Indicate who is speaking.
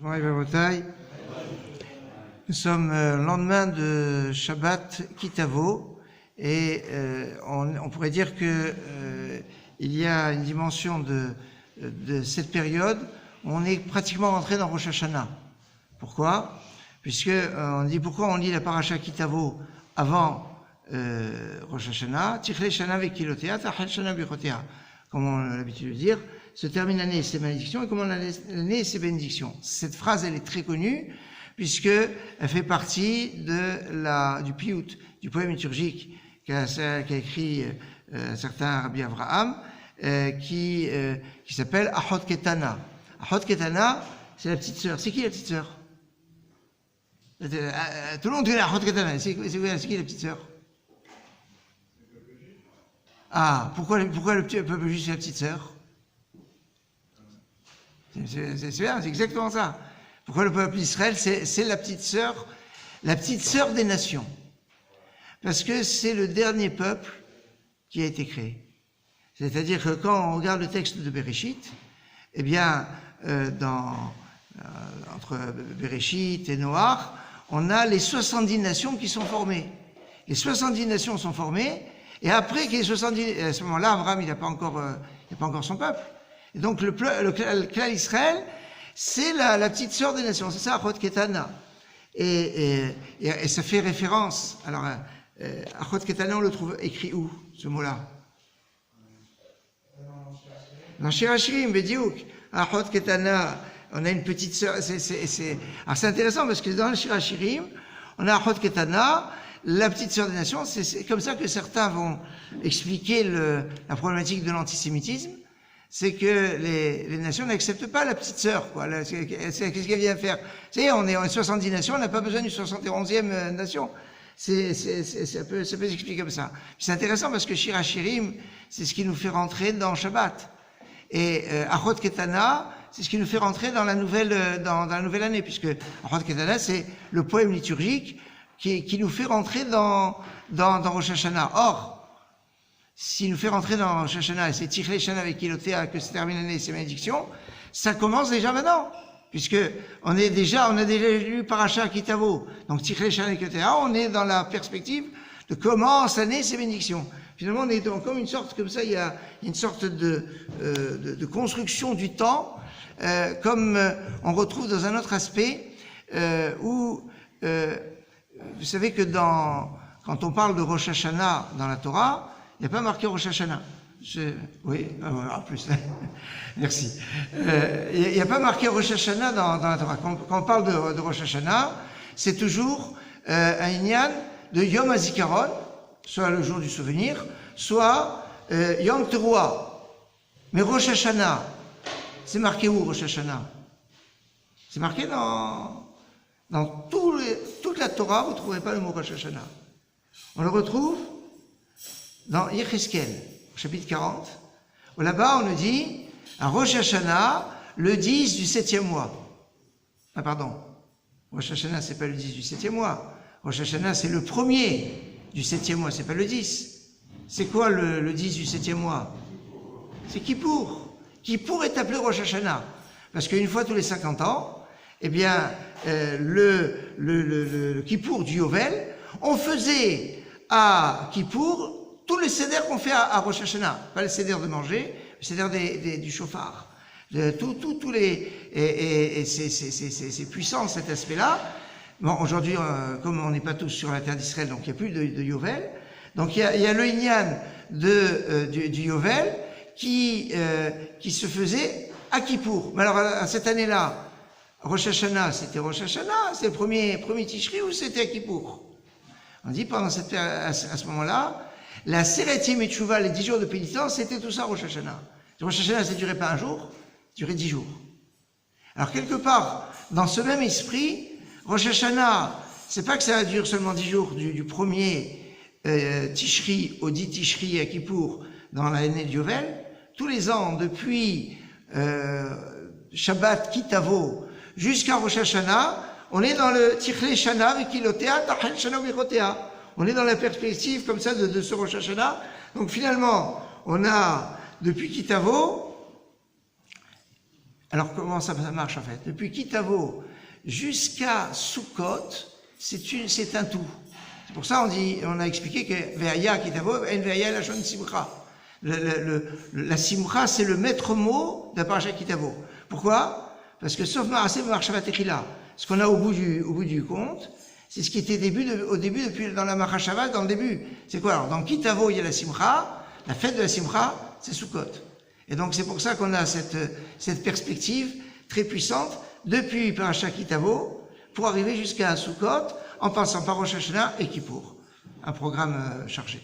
Speaker 1: Nous sommes le lendemain de Shabbat Kitavo et on pourrait dire que il y a une dimension de cette période où on est pratiquement rentré dans Rosh Hashanah. Pourquoi? Puisque on dit pourquoi on lit la paracha Kitavo avant Rosh Hashanah, Tichle Shana Vekilotea, Tachel Shana Bichotea, comme on a l'habitude de dire, se termine l'année et ses malédictions, et comment l'année et ses bénédictions. Cette phrase, elle est très connue, puisque elle fait partie du piout, du poème liturgique qu'a écrit un certain Rabbi Avraham, qui s'appelle Achot Ketana. Achot Ketana, c'est la petite sœur. C'est qui la petite sœur? Tout le monde connaît Achot Ketana. C'est qui la petite sœur? Ah, pourquoi le peuple juif c'est la petite sœur? C'est bien, c'est exactement ça. Pourquoi le peuple d'Israël c'est la petite sœur des nations? Parce que c'est le dernier peuple qui a été créé. C'est-à-dire que quand on regarde le texte de Bereshit, eh bien, entre Bereshit et Noach, on a les 70 nations qui sont formées. Les 70 nations sont formées, et après que les 70, à ce moment-là, Abraham, il n'a pas encore son peuple. Et donc, le clan Israël, c'est la petite sœur des nations. C'est ça, Achot Ketana. Et ça fait référence. Alors, Achot Ketana, on le trouve écrit où, ce mot-là? Dans Shir Hashirim, Bediouk. Achot Ketana, on a une petite sœur. Alors, c'est intéressant parce que dans le Shir Hashirim, on a Achot Ketana, la petite sœur des nations. C'est comme ça que certains vont expliquer la problématique de l'antisémitisme. C'est que les nations n'acceptent pas la petite sœur, quoi. Qu'est-ce qu'elle vient faire? Vous savez, on est 70 nations, on n'a pas besoin d'une 71e nation. Ça peut s'expliquer comme ça. C'est intéressant parce que Shir Hashirim, c'est ce qui nous fait rentrer dans Shabbat. Et Achot Ketana, c'est ce qui nous fait rentrer dans la nouvelle année, puisque Achot Ketana, c'est le poème liturgique qui nous fait rentrer dans Rosh Hashanah. Or, s'il nous fait rentrer dans Rosh Hashanah, et c'est Tichle Shana Vekilotea que se termine l'année et ses malédictions, ça commence déjà maintenant, puisque on a déjà lu Paracha Kitavo. Donc Tichle Shana Vekilotea, on est dans la perspective de comment l'année et ses bénédictions. Finalement, on est comme une sorte, comme ça, il y a une sorte de construction du temps, comme on retrouve dans un autre aspect, où, vous savez que quand on parle de Rosh Hashanah dans la Torah, il n'y a pas marqué Rosh Hashanah. Oui, en plus. Merci. Il n'y a pas marqué Rosh Hashanah dans la Torah. Quand on parle de Rosh Hashanah, c'est toujours un inyan de Yom HaZikaron, soit le jour du souvenir, soit Yom Teruah. Mais Rosh Hashanah, c'est marqué où Rosh Hashanah? C'est marqué dans toute la Torah, vous ne trouverez pas le mot Rosh Hashanah. On le retrouve dans Yecheskel, chapitre 40, où là-bas on nous dit, à Rosh Hashanah, le 10 du 7e mois. Ah pardon, Rosh Hashanah c'est pas le 10 du 7e mois, Rosh Hashanah c'est le 1er du 7e mois, c'est pas le 10. C'est quoi le 10 du 7e mois? C'est Kippour. Kippour est appelé Rosh Hashanah, parce qu'une fois tous les 50 ans, eh bien, le Kippour du Yovel, on faisait à Kippour tous les sédères qu'on fait à Rosh Hashanah, pas les sédères de manger, les sédères du chauffard. Tous les, et c'est puissant cet aspect-là. Bon, aujourd'hui, comme on n'est pas tous sur la terre d'Israël, donc il n'y a plus de Yovel. Donc il y a le Inyan du Yovel qui se faisait à Kippour. Mais alors, à cette année-là, Rosh Hashanah, c'était Rosh Hashanah, c'est le premier Tishri ou c'était à Kippour? On dit pendant à ce moment-là, la Seret Yemei Teshuvah, les 10 jours de pénitence, c'était tout ça Rosh Hashanah. Rosh Hashanah, ça ne durait pas un jour, ça durait 10 jours. Alors quelque part, dans ce même esprit, Rosh Hashanah, c'est pas que ça dure seulement 10 jours du premier Tishri au 10 Tishri à Kippour dans l'année de Yovel. Tous les ans, depuis Shabbat Kitavo jusqu'à Rosh Hashanah, on est dans le Tichle Shana Vekilotea, Tachel Shana Vekilotea. On est dans la perspective comme ça de ce Rosh Hashanah. Donc finalement, on a, depuis Kitavo, Alors comment ça marche en fait? Depuis Kitavo jusqu'à Sukkot, c'est un tout. C'est pour ça on a expliqué que Ve'aya Kitavo, En Ve'aya Lashon Simcha. La Simcha, c'est le maître mot de la Parashat Kitavo. Pourquoi? Parce que sauf Maaseh Marchavat Echila, ce qu'on a au bout du compte, c'est ce qui était au début depuis dans la Machashavat, dans le début. C'est quoi alors? Dans Kitavo, il y a la Simcha, la fête de la Simcha, c'est Sukkot. Et donc c'est pour ça qu'on a cette perspective très puissante depuis Parashat Kitavo pour arriver jusqu'à Sukkot en passant par Rosh Hashanah et Kippour. Un programme chargé.